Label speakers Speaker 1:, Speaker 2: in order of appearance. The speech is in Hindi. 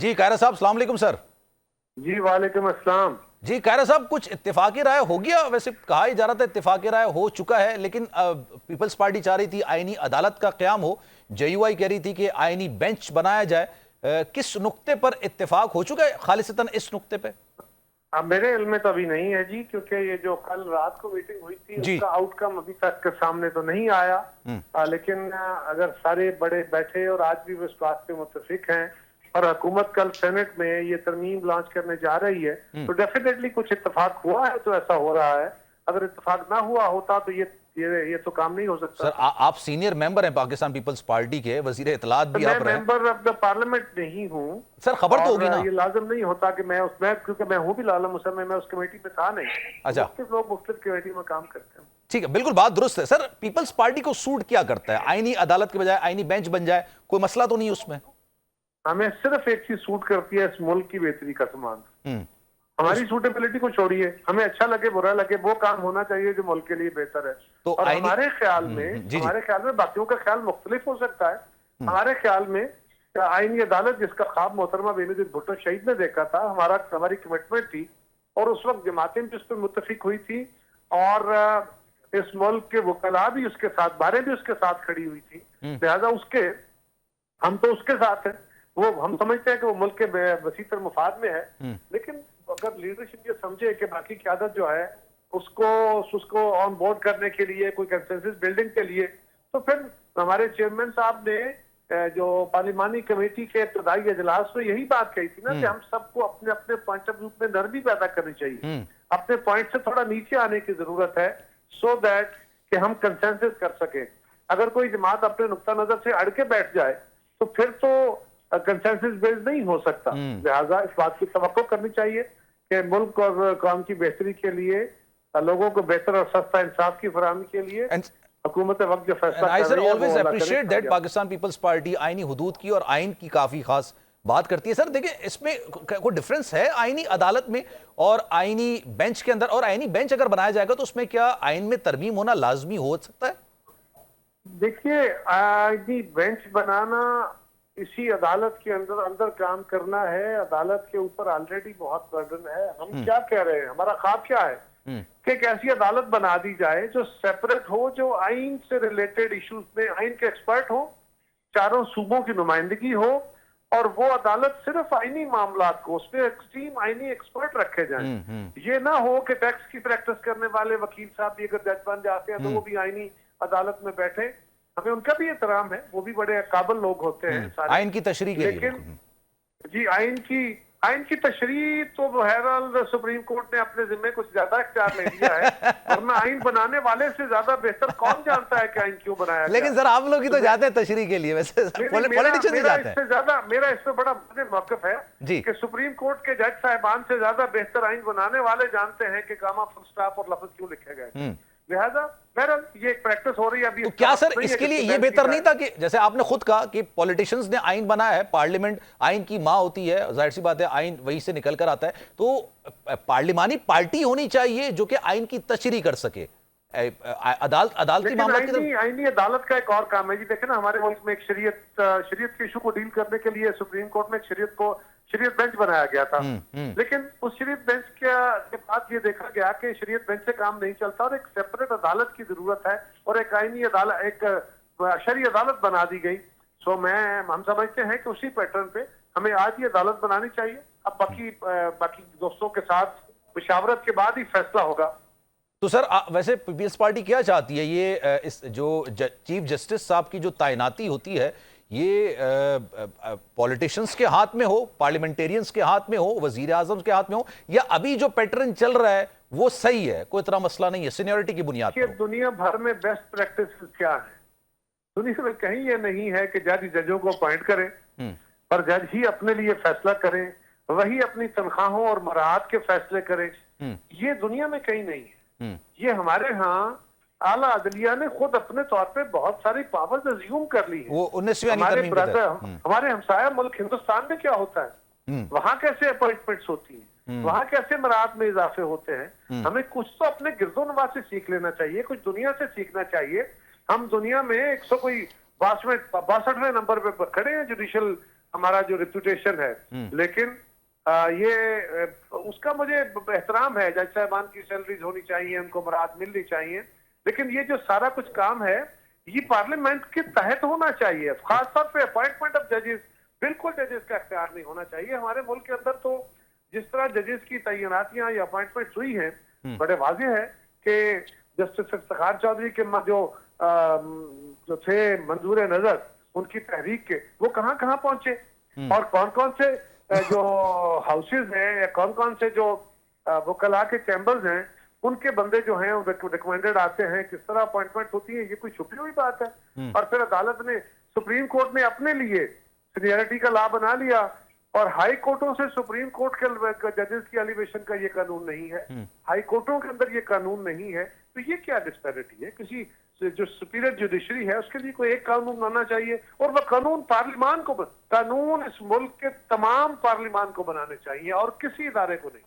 Speaker 1: जी कायरा साहब, अस्सलाम वालेकुम सर।
Speaker 2: जी वालेकुम अस्सलाम।
Speaker 1: जी कायरा साहब, कुछ इत्तेफाकी राय हो गया? वैसे कहा ही जा रहा था इत्तेफाकी राय हो चुका है, लेकिन पीपल्स पार्टी चाह रही थी आईनी अदालत का क़याम हो, जेयूआई कह रही थी कि आईनी बेंच बनाया जाए। किस नुक्ते पर इत्तेफाक हो चुका है, खालिसतन इस नुक्ते पे?
Speaker 2: अब मेरे इल्म में तो अभी नहीं है जी, क्योंकि ये जो कल रात को मीटिंग हुई थी
Speaker 1: जी।
Speaker 2: उसका आउटकम अभी तक के सामने तो नहीं आया। लेकिन अगर सारे बड़े बैठे और आज भी वो इस बात पे मुत्तफिक हैं और हुकूमत कल सेनेट में ये तरमीम लॉन्च करने जा रही है, तो डेफिनेटली कुछ इत्तेफाक हुआ है, तो ऐसा हो रहा है। अगर इत्तेफाक ना हुआ होता तो ये तो काम नहीं हो सकता।
Speaker 1: सर आप सीनियर मेंबर हैं पाकिस्तान पीपल्स पार्टी के, वजीर इत्तलात भी
Speaker 2: मैं
Speaker 1: आप रहे हैं।
Speaker 2: मेंबर ऑफ द पार्लियामेंट नहीं हूँ
Speaker 1: सर खबर तो होगी ना?
Speaker 2: ये लाजिम नहीं होता कि मैं उसमें, क्योंकि मैं हूँ भी लाला मुसलमान, मैं उस कमेटी में था नहीं।
Speaker 1: अच्छा।
Speaker 2: मुख्तलिफ लोग मुख्तलिफ कमेटी में काम करते हैं।
Speaker 1: ठीक है, बिल्कुल बात दुरुस्त है। सर पीपल्स पार्टी को सूट क्या करता है? आईनी अदालत के बजाय आईनी बेंच बन जाए, कोई मसला तो नहीं उसमें?
Speaker 2: हमें सिर्फ एक चीज सूट करती है, इस मुल्क की बेहतरी का सामान। हमारी सूटेबिलिटी को छोड़िए, हमें अच्छा लगे बुरा लगे, वो काम होना चाहिए जो मुल्क के लिए बेहतर है।
Speaker 1: तो
Speaker 2: और हमारे ख्याल में बाकियों का ख्याल मुख्तलिफ हो सकता है। हमारे ख्याल में आईनी अदालत जिसका ख्वाब मोहतरमा बेनजीर भुट्टो शहीद ने देखा था, हमारी कमिटमेंट थी, और उस वक्त जमातें भी उस पर मुत्तफिक हुई थी, और इस मुल्क के वकला भी उसके साथ, बारें भी उसके साथ खड़ी हुई थी। लिहाजा हम तो उसके साथ हैं। वो हम समझते हैं कि वो मुल्क के वसीतर मुफाद में है, लेकिन अगर लीडरशिप ये समझे कि बाकी क़यादत जो है उसको ऑन बोर्ड करने के लिए, कोई कंसेंसस बिल्डिंग के लिए, तो फिर हमारे चेयरमैन साहब ने जो पार्लिमानी कमेटी के इब्तदाई इजलास में यही बात कही थी ना कि हम सबको अपने अपने पॉइंट ऑफ व्यू में नरमी पैदा करनी चाहिए, अपने पॉइंट से थोड़ा नीचे आने की जरूरत है, सो दैट कि हम कंसेंसस कर सकें। अगर कोई जमात अपने नुक्ता नजर से अड़ के बैठ जाए तो फिर तो कंसेंसस बेस्ड नहीं हो सकता। लिहाजा इस बात की तवक्को करनी चाहिए कि मुल्क और कौम की बेहतरी के लिए, लोगों को बेहतर और सस्ता इंसाफ की फराहमी के लिए हुकूमत वक्त जो फैसला कर रही है,
Speaker 1: always appreciate that Pakistan Peoples Party आईनी हुदूद की और आइन की काफी खास बात करती है। सर देखिए, इसमें कोई डिफरेंस है आईनी अदालत में और आईनी बेंच के अंदर? और आईनी बेंच अगर बनाया जाएगा तो उसमें क्या आइन में तरमीम होना लाजमी हो सकता है?
Speaker 2: देखिए, आईनी बेंच बनाना, इसी अदालत के अंदर काम करना है। अदालत के ऊपर ऑलरेडी बहुत बर्डन है। हम क्या कह रहे हैं, हमारा ख्वाब क्या है कि एक ऐसी अदालत बना दी जाए जो सेपरेट हो, जो आइन से रिलेटेड इश्यूज में आइन के एक्सपर्ट हो, चारों सूबों की नुमाइंदगी हो, और वो अदालत सिर्फ आईनी मामलात को, उसमें एक्सट्रीम आईनी एक्सपर्ट रखे जाएं। ये ना हो कि टैक्स की प्रैक्टिस करने वाले वकील साहब भी अगर जज बन जाते हैं तो वो भी आईनी अदालत में बैठे। हमें उनका भी एहतराम है, वो भी बड़े काबिल लोग होते हैं
Speaker 1: आइन की तशरीह के लिए।
Speaker 2: लेकिन जी आइन की तशरीह तो बहरहाल सुप्रीम कोर्ट ने अपने जिम्मे कुछ ज्यादा इख्तियार ले लिया है, वरना आइन बनाने वाले से ज्यादा बेहतर कौन जानता है कि आइन क्यों बनाया गया।
Speaker 1: लेकिन सर आप लोग ही तो जाते हैं तशरीह के लिए, वैसे पॉलिटिशियन नहीं जाते हैं।
Speaker 2: मेरा इससे बड़ा मौक़िफ़ है कि सुप्रीम कोर्ट के जज साहिबान से ज्यादा बेहतर आइन बनाने वाले जानते हैं कि कामा, फुल स्टॉप और लफ्ज क्यों लिखे गए। लिहाजा बहरहाल ये एक प्रैक्टिस हो रही है अभी।
Speaker 1: तो क्या सर इसके लिए ये बेहतर नहीं था कि जैसे आपने खुद कहा कि पॉलिटिशियंस ने आइन बनाया है, पार्लियामेंट आइन की मां होती है, जाहिर सी बात है आइन वहीं से निकल कर आता है, तो पार्लिमानी पार्टी होनी चाहिए जो कि आइन की तशरीह कर सके। अदालती मामला की
Speaker 2: आईनी अदालत का एक और काम है जी। देखे ना, हमारे मुल्क में एक शरीयत के इशू को डील करने के लिए सुप्रीम कोर्ट में शरीयत बेंच बनाया गया था। लेकिन उस शरीयत बेंच के बाद ये देखा गया कि शरीयत बेंच से काम नहीं चलता और एक सेपरेट अदालत की जरूरत है, और एक आईनी अदालत, एक शरई अदालत बना दी गई। सो हम समझते हैं कि उसी पैटर्न पे हमें आज ये अदालत बनानी चाहिए। अब बाकी दोस्तों के साथ मुशावरत के बाद ही फैसला होगा।
Speaker 1: तो सर वैसे पीपल्स पार्टी क्या चाहती है? ये इस जो चीफ जस्टिस साहब की जो तैनाती होती है, ये पॉलिटिशियंस के हाथ में हो, पार्लियामेंटेरियंस के हाथ में हो, वजीर आजम के हाथ में हो, या अभी जो पैटर्न चल रहा है वो सही है, कोई इतना मसला नहीं है, सीनियरिटी की बुनियाद पर?
Speaker 2: दुनिया भर में बेस्ट प्रैक्टिस क्या है? दुनिया में कहीं ये नहीं है कि जज जजों को अपॉइंट करें, पर जज ही अपने लिए फैसला करें, वही अपनी तनख्वाहों और मराहत के फैसले करें। ये दुनिया में कहीं नहीं है। ये हमारे यहाँ आला अदलिया ने खुद अपने तौर पे बहुत सारी पावर्स अज्यूम कर ली है।
Speaker 1: वो 19वीं
Speaker 2: हमारे हमसाया मुल्क हिंदुस्तान में क्या होता है, वहां कैसे अपॉइंटमेंट्स होती है, वहां कैसे मराहत में इजाफे होते हैं। हमें कुछ तो अपने गिरदो नवाज से सीख लेना चाहिए, कुछ दुनिया से सीखना चाहिए। हम दुनिया में 162वें नंबर पे खड़े हैं जुडिशल हमारा जो रेपुटेशन है। लेकिन ये उसका मुझे एहतराम है, जज साहबान की सैलरीज होनी चाहिए, उनको मराद मिलनी चाहिए, लेकिन ये जो सारा कुछ काम है ये पार्लियामेंट के तहत होना चाहिए। खासतौर पे अपॉइंटमेंट ऑफ जजेस, बिल्कुल जजेस का इख्तियार नहीं होना चाहिए। हमारे मुल्क के अंदर तो जिस तरह जजेस की तैनातियां या अपॉइंटमेंट हुई हैं, बड़े वाज़ेह है कि जस्टिस इफ्तिखार चौधरी के जो थे मंजूर नजर उनकी तहरीक के, वो कहां कहां पहुंचे और कौन कौन से जो हाउसेज हैं या कौन कौन से जो वकला के चैम्बर्स हैं उनके बंदे जो हैं रिकमेंडेड आते हैं, किस तरह अपॉइंटमेंट होती है, ये कोई छुपी हुई बात है। और फिर अदालत ने, सुप्रीम कोर्ट ने अपने लिए सीनियरिटी का लॉ बना लिया और हाई कोर्टों से सुप्रीम कोर्ट के जजेस की एलिवेशन का ये कानून नहीं है, हाई कोर्टों के अंदर ये कानून नहीं है। तो ये क्या डिस्पैरिटी है? किसी जो सुपीरियर जुडिशरी है उसके लिए कोई एक कानून बनाना चाहिए और वह कानून कानून इस मुल्क के तमाम पार्लिमान को बनाने चाहिए और किसी इदारे को नहीं।